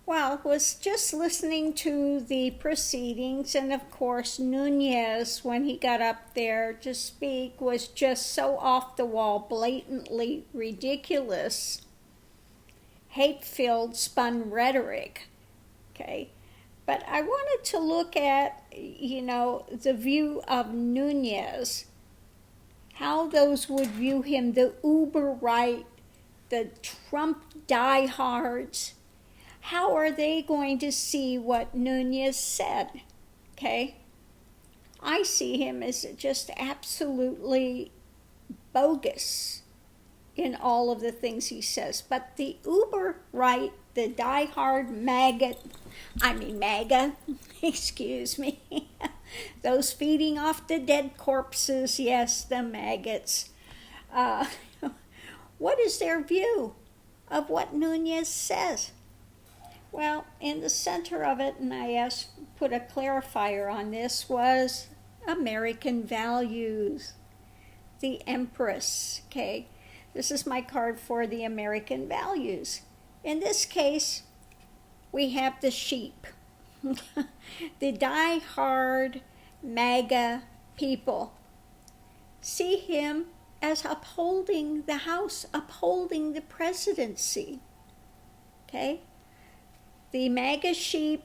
Well, was just listening to the proceedings, and of course Nunez, when he got up there to speak, was just so off the wall, blatantly ridiculous, hate-filled, spun rhetoric. Okay, but I wanted to look at, the view of Nunez, how those would view him, the uber right, the Trump diehards. How are they going to see what Nunez said? Okay? I see him as just absolutely bogus in all of the things he says. But the uber right, the diehard Maga, excuse me, those feeding off the dead corpses, yes, the maggots. What is their view of what Nunez says? Well, in the center of it, and I put a clarifier on this, was American values, the Empress, okay? This is my card for the American values. In this case, we have the sheep, the die-hard MAGA people. See him as upholding the House, upholding the presidency, okay? The MAGA sheep,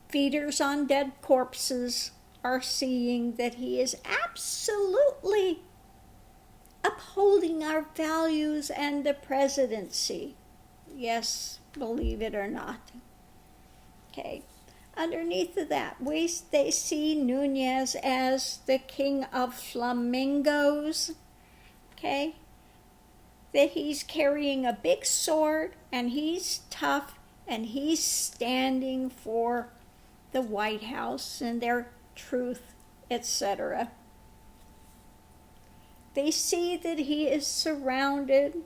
feeders on dead corpses, are seeing that he is absolutely upholding our values and the presidency. Yes, believe it or not. Okay. Underneath of that, they see Nunez as the king of flamingos. Okay. That he's carrying a big sword and he's tough and he's standing for the White House and their truth, etc. They see that he is surrounded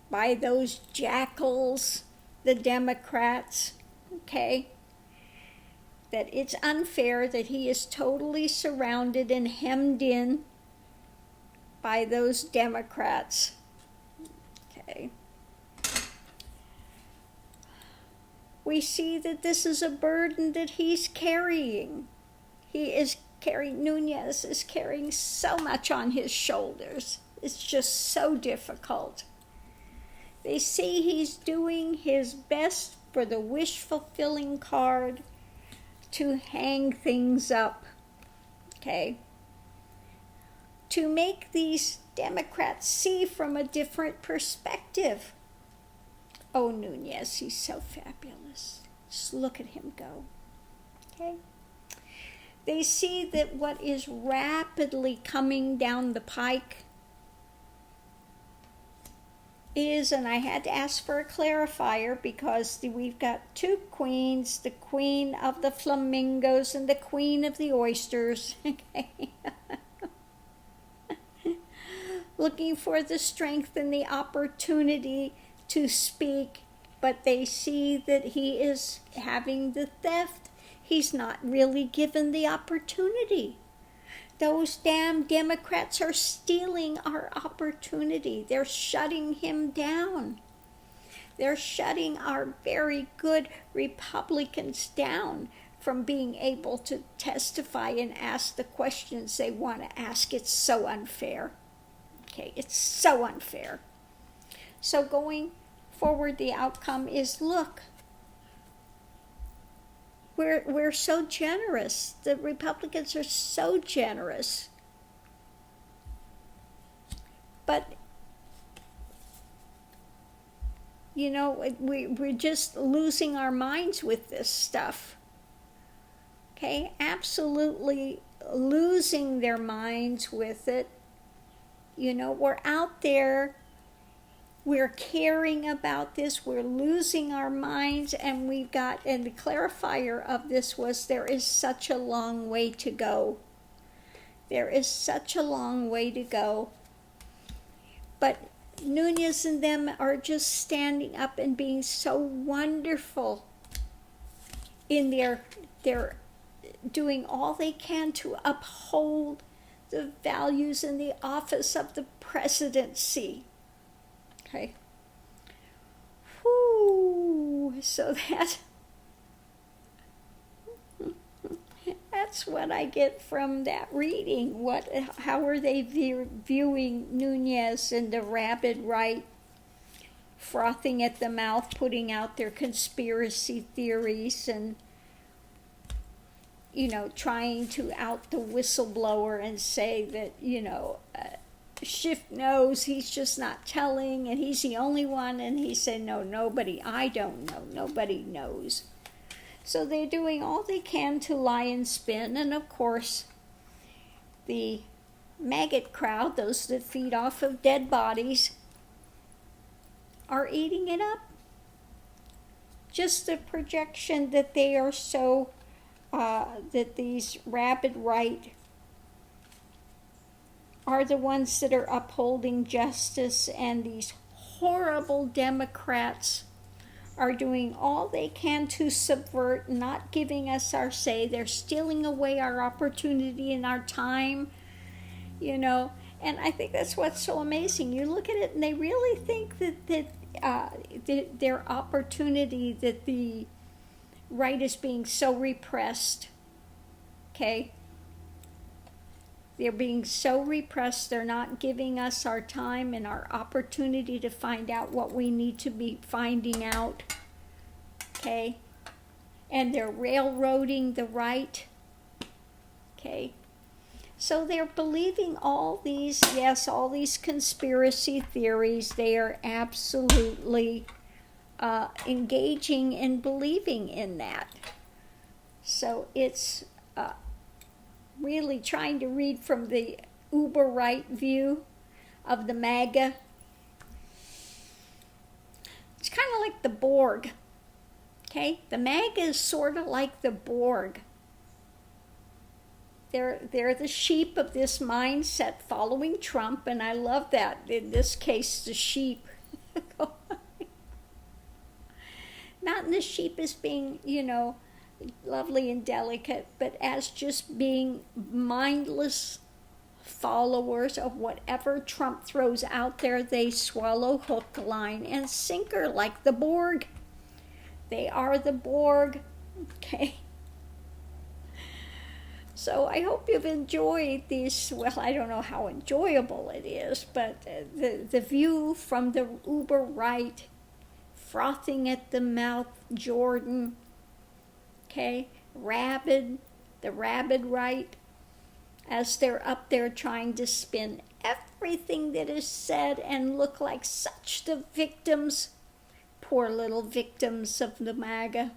by those jackals, the Democrats, okay? That it's unfair that he is totally surrounded and hemmed in by those Democrats. Okay. We see that this is a burden that he's carrying. Nunez is carrying so much on his shoulders. It's just so difficult. They see he's doing his best for the wish-fulfilling card to hang things up. Okay. To make these Democrats see from a different perspective. Oh, Nunez, he's so fabulous. Just look at him go. Okay? They see that what is rapidly coming down the pike is, and I had to ask for a clarifier because we've got two queens, the queen of the flamingos and the queen of the oysters. Okay? Looking for the strength and the opportunity to speak, but they see that he is having the theft. He's not really given the opportunity. Those damn Democrats are stealing our opportunity. They're shutting him down. They're shutting our very good Republicans down from being able to testify and ask the questions they want to ask. It's so unfair. Okay, it's so unfair. So going forward, the outcome is, look, we're so generous. The Republicans are so generous. But, we're just losing our minds with this stuff. Okay, absolutely losing their minds with it. We're out there, we're caring about this, we're losing our minds, and the clarifier of this was there is such a long way to go. There is such a long way to go. But Nunez and them are just standing up and being so wonderful in their doing all they can to uphold the values in the office of the presidency. Okay. So that's what I get from that reading. How are they viewing Nunez and the rabid right, frothing at the mouth, putting out their conspiracy theories and, trying to out the whistleblower and say that, Schiff knows, he's just not telling, and he's the only one, and he said, no, nobody, I don't know, nobody knows. So they're doing all they can to lie and spin, and of course, the maggot crowd, those that feed off of dead bodies, are eating it up. Just the projection that they are so, that these rabid right are the ones that are upholding justice, and these horrible Democrats are doing all they can to subvert, not giving us our say. They're stealing away our opportunity and our time, and I think that's what's so amazing. You look at it and they really think that their opportunity, that the right is being so repressed, okay? They're being so repressed, they're not giving us our time and our opportunity to find out what we need to be finding out, okay? And they're railroading the right, okay? So they're believing all these conspiracy theories. They are absolutely engaging in believing in that. So it's really trying to read from the uber right view of the Maga. It's kind of like the Borg, okay? The Maga is sort of like the Borg. They're the sheep of this mindset following Trump, and I love that. In this case, the sheep. Not in the sheep as being, lovely and delicate, but as just being mindless followers of whatever Trump throws out there. They swallow hook, line, and sinker like the Borg. They are the Borg, okay? So I hope you've enjoyed these. Well, I don't know how enjoyable it is, but the view from the uber right, frothing at the mouth, Jordan, okay, the rabid right, as they're up there trying to spin everything that is said and look like such the victims, poor little victims of the Maga.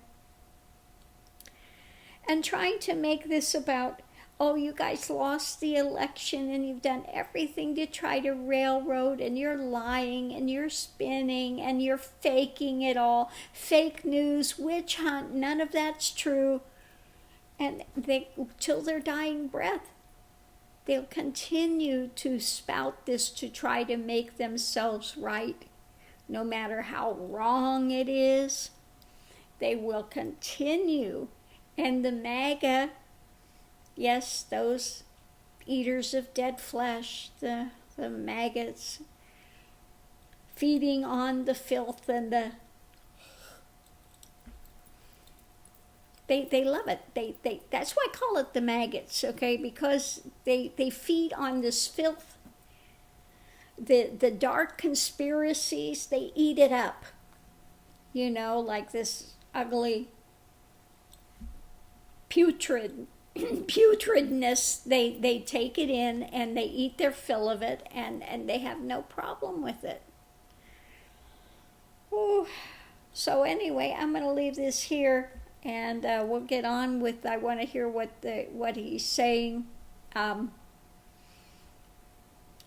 And trying to make this about, oh, you guys lost the election and you've done everything to try to railroad, and you're lying and you're spinning and you're faking it all. Fake news, witch hunt, none of that's true. And till their dying breath, they'll continue to spout this to try to make themselves right. No matter how wrong it is, they will continue. And the Maga, yes, those eaters of dead flesh, the maggots, feeding on the filth and they love it. They that's why I call it the maggots, okay? Because they feed on this filth, the dark conspiracies. They eat it up, like this ugly putridness. They take it in and they eat their fill of it, and they have no problem with it. Ooh. So anyway, I'm going to leave this here, and we'll get on with. I want to hear what he's saying.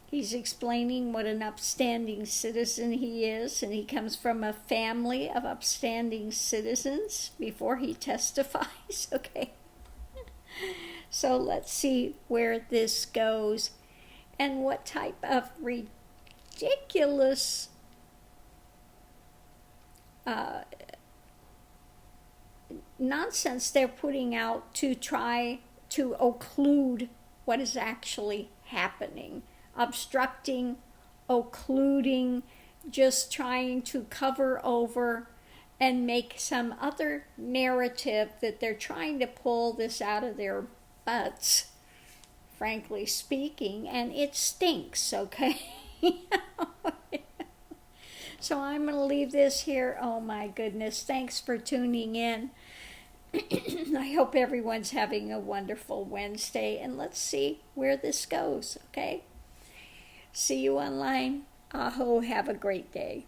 He's explaining what an upstanding citizen he is, and he comes from a family of upstanding citizens before he testifies, okay? So let's see where this goes and what type of ridiculous nonsense they're putting out to try to occlude what is actually happening. Obstructing, occluding, just trying to cover over and make some other narrative that they're trying to pull this out of their butts, frankly speaking, and it stinks, okay? So I'm going to leave this here. Oh my goodness, thanks for tuning in. I hope everyone's having a wonderful Wednesday, and let's see where this goes, okay? See you online. Aho, have a great day.